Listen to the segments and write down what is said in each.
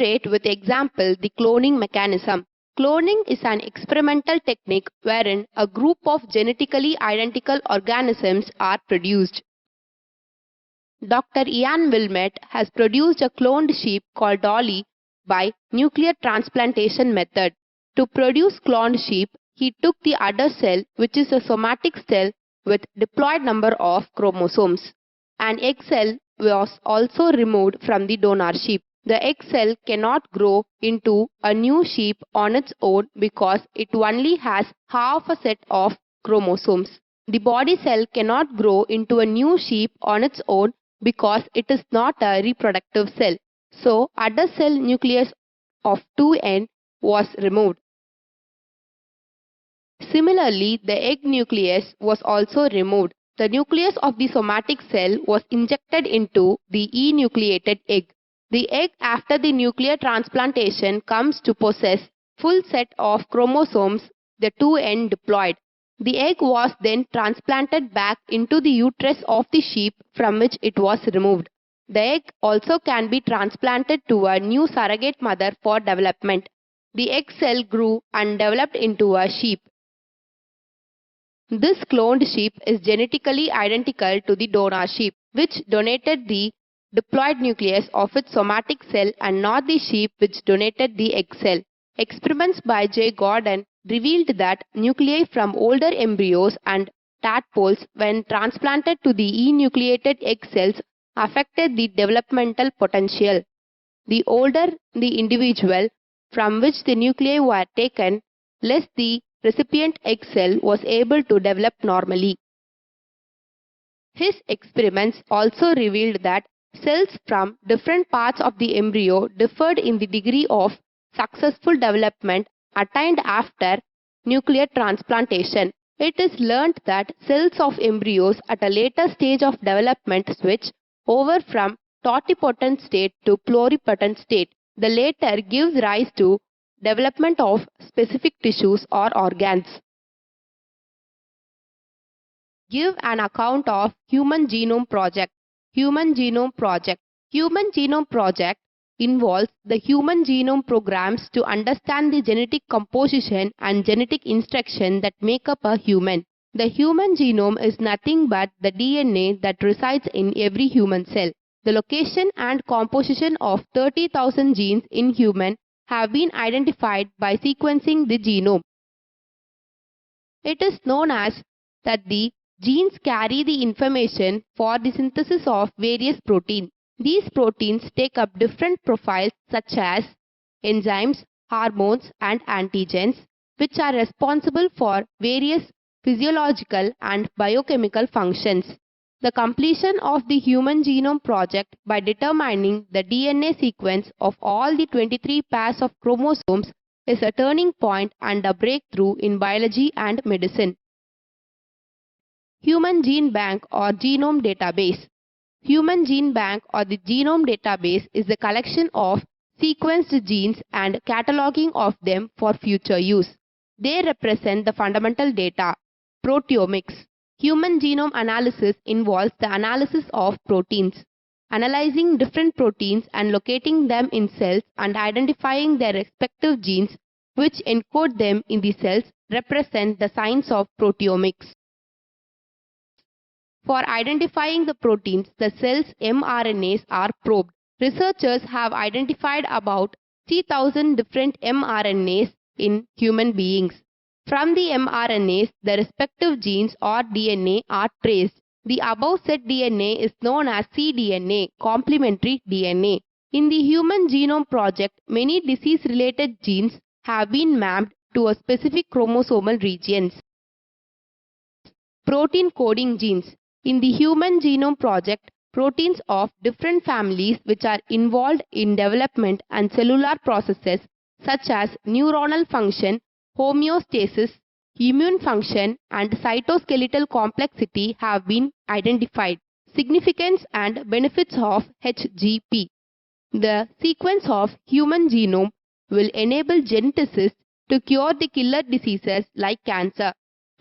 illustrate with example the cloning mechanism. Cloning is an experimental technique wherein a group of genetically identical organisms are produced. Dr. Ian Wilmette has produced a cloned sheep called Dolly by nuclear transplantation method. To produce cloned sheep, he took the udder cell, which is a somatic cell with diploid number of chromosomes. An egg cell was also removed from the donor sheep. The egg cell cannot grow into a new sheep on its own because it only has half a set of chromosomes. The body cell cannot grow into a new sheep on its own because it is not a reproductive cell. So, udder cell nucleus of 2N was removed. Similarly, the egg nucleus was also removed. The nucleus of the somatic cell was injected into the enucleated egg. The egg after the nuclear transplantation comes to possess full set of chromosomes, the 2N diploid. The egg was then transplanted back into the uterus of the sheep from which it was removed. The egg also can be transplanted to a new surrogate mother for development. The egg cell grew and developed into a sheep. This cloned sheep is genetically identical to the donor sheep, which donated the diploid nucleus of its somatic cell and not the sheep which donated the egg cell. Experiments by J. Gordon revealed that nuclei from older embryos and tadpoles, when transplanted to the enucleated egg cells, affected the developmental potential. The older the individual from which the nuclei were taken, less the recipient egg cell was able to develop normally. His experiments also revealed that cells from different parts of the embryo differed in the degree of successful development attained after nuclear transplantation. It is learned that cells of embryos at a later stage of development switch over from totipotent state to pluripotent state. The latter gives rise to development of specific tissues or organs. Give an account of Human Genome Project. Human Genome Project. Human Genome Project involves the human genome programs to understand the genetic composition and genetic instruction that make up a human. The human genome is nothing but the DNA that resides in every human cell. The location and composition of 30,000 genes in human have been identified by sequencing the genome. It is known as that the genes carry the information for the synthesis of various proteins. These proteins take up different profiles such as enzymes, hormones and antigens, which are responsible for various physiological and biochemical functions. The completion of the Human Genome Project by determining the DNA sequence of all the 23 pairs of chromosomes is a turning point and a breakthrough in biology and medicine. Human Gene Bank or Genome Database. Human Gene Bank or the Genome Database is the collection of sequenced genes and cataloging of them for future use. They represent the fundamental data. Proteomics. Human genome analysis involves the analysis of proteins. Analyzing different proteins and locating them in cells and identifying their respective genes which encode them in the cells represent the science of proteomics. For identifying the proteins, the cell's mRNAs are probed. Researchers have identified about 3,000 different mRNAs in human beings. From the mRNAs, the respective genes or DNA are traced. The above said DNA is known as cDNA, complementary DNA. In the Human Genome Project, many disease-related genes have been mapped to a specific chromosomal regions. Protein coding genes. In the Human Genome Project, proteins of different families which are involved in development and cellular processes such as neuronal function, homeostasis, immune function and cytoskeletal complexity have been identified. Significance and benefits of HGP. The sequence of human genome will enable geneticists to cure the killer diseases like cancer.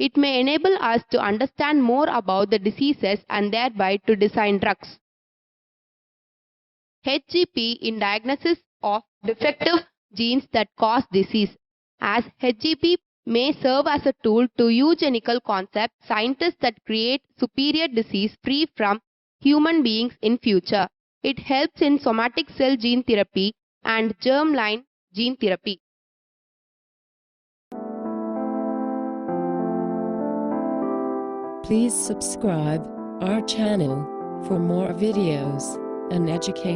It may enable us to understand more about the diseases and thereby to design drugs. HGP in diagnosis of defective genes that cause disease. As HGP may serve as a tool to eugenical concept scientists that create superior disease free from human beings in future. It helps in somatic cell gene therapy and germline gene therapy. Please subscribe our channel for more videos and education.